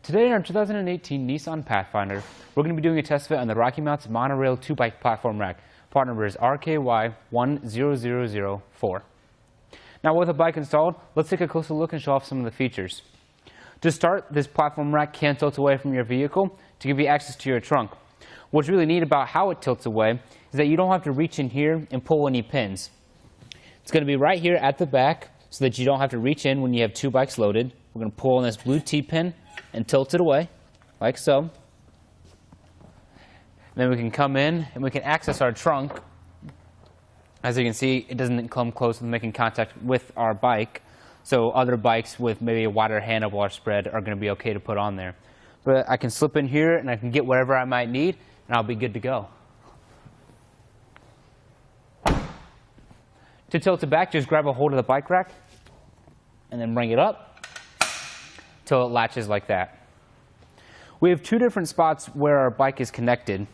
Today in our 2018 Nissan Pathfinder, we're going to be doing a test fit on the RockyMounts MonoRail 2-bike platform rack. Part number is RKY10004. Now with the bike installed, let's take a closer look and show off some of the features. To start, this platform rack can tilt away from your vehicle to give you access to your trunk. What's really neat about how it tilts away is that you don't have to reach in here and pull any pins. It's going to be right here at the back so that you don't have to reach in when you have two bikes loaded. We're going to pull on this blue T-pin and tilt it away, like so. And then we can come in and we can access our trunk. As you can see, it doesn't come close with making contact with our bike, so other bikes with maybe a wider handlebar spread are going to be okay to put on there. But I can slip in here and I can get whatever I might need, and I'll be good to go. To tilt it back, just grab a hold of the bike rack and then bring it up till it latches like that. We have two different spots where our bike is connected.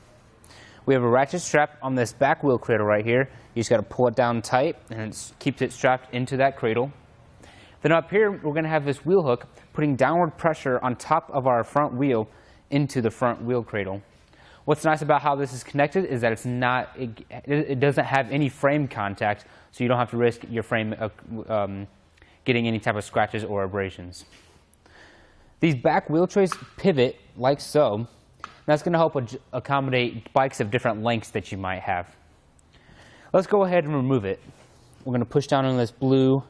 We have a ratchet strap on this back wheel cradle right here. You just got to pull it down tight and it keeps it strapped into that cradle. Then up here, we're going to have this wheel hook putting downward pressure on top of our front wheel into the front wheel cradle. What's nice about how this is connected is that it doesn't have any frame contact, so you don't have to risk your frame getting any type of scratches or abrasions. These back wheel trays pivot like so. That's going to help accommodate bikes of different lengths that you might have. Let's go ahead and remove it. We're going to push down on this blue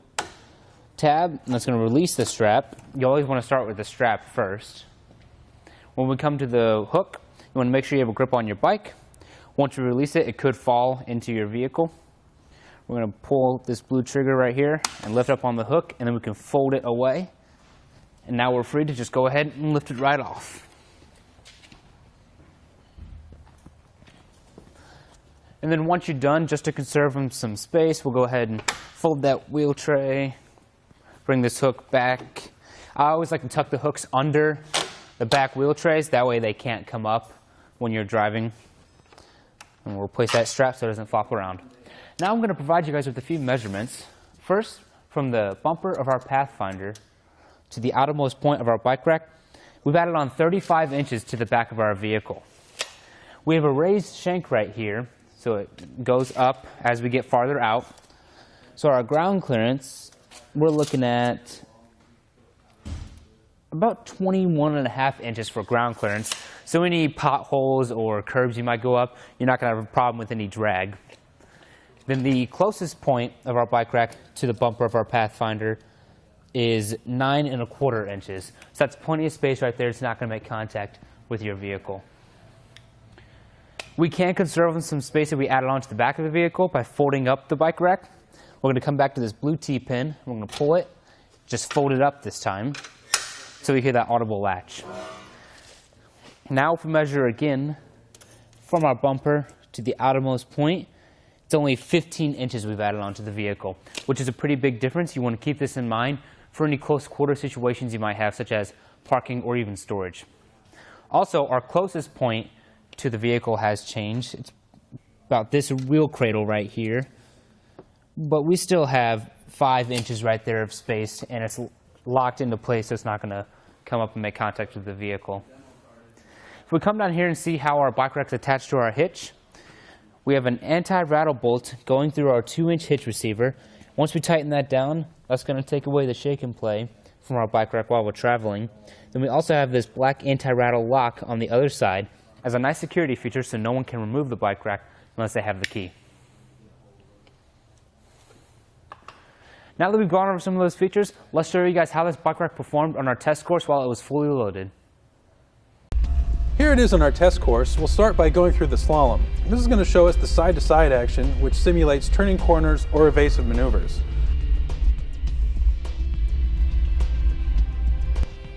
tab, and that's going to release the strap. You always want to start with the strap first. When we come to the hook, you want to make sure you have a grip on your bike. Once you release it, it could fall into your vehicle. We're going to pull this blue trigger right here and lift up on the hook, and then we can fold it away. And now we're free to just go ahead and lift it right off. And then once you're done, just to conserve some space, we'll go ahead and fold that wheel tray, bring this hook back. I always like to tuck the hooks under the back wheel trays, that way they can't come up when you're driving. And we'll replace that strap so it doesn't flop around. Now I'm going to provide you guys with a few measurements. First, from the bumper of our Pathfinder to the outermost point of our bike rack, we've added on 35 inches to the back of our vehicle. We have a raised shank right here, so it goes up as we get farther out. So our ground clearance, we're looking at about 21.5 inches for ground clearance. So any potholes or curbs you might go up, you're not going to have a problem with any drag. Then the closest point of our bike rack to the bumper of our Pathfinder is 9.25 inches. So that's plenty of space right there. It's not going to make contact with your vehicle. We can conserve some space that we added onto the back of the vehicle by folding up the bike rack. We're going to come back to this blue T-pin. We're going to pull it, just fold it up this time, so we hear that audible latch. Now if we measure again from our bumper to the outermost point, it's only 15 inches we've added onto the vehicle, which is a pretty big difference. You want to keep this in mind for any close quarter situations you might have, such as parking or even storage. Also, our closest point to the vehicle has changed. It's about this wheel cradle right here, but we still have 5 inches right there of space, and it's locked into place, so it's not going to come up and make contact with the vehicle. If we come down here and see how our bike rack's attached to our hitch, we have an anti-rattle bolt going through our 2-inch hitch receiver. Once we tighten that down, that's going to take away the shake and play from our bike rack while we're traveling. Then we also have this black anti-rattle lock on the other side as a nice security feature, so no one can remove the bike rack unless they have the key. Now that we've gone over some of those features, let's show you guys how this bike rack performed on our test course while it was fully loaded. Here it is on our test course. We'll start by going through the slalom. This is going to show us the side-to-side action, which simulates turning corners or evasive maneuvers.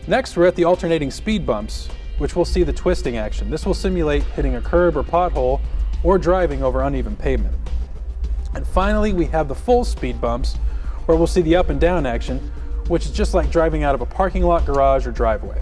Next, we're at the alternating speed bumps, which we'll see the twisting action. This will simulate hitting a curb or pothole or driving over uneven pavement. And finally, we have the full speed bumps, where we'll see the up and down action, which is just like driving out of a parking lot, garage, or driveway.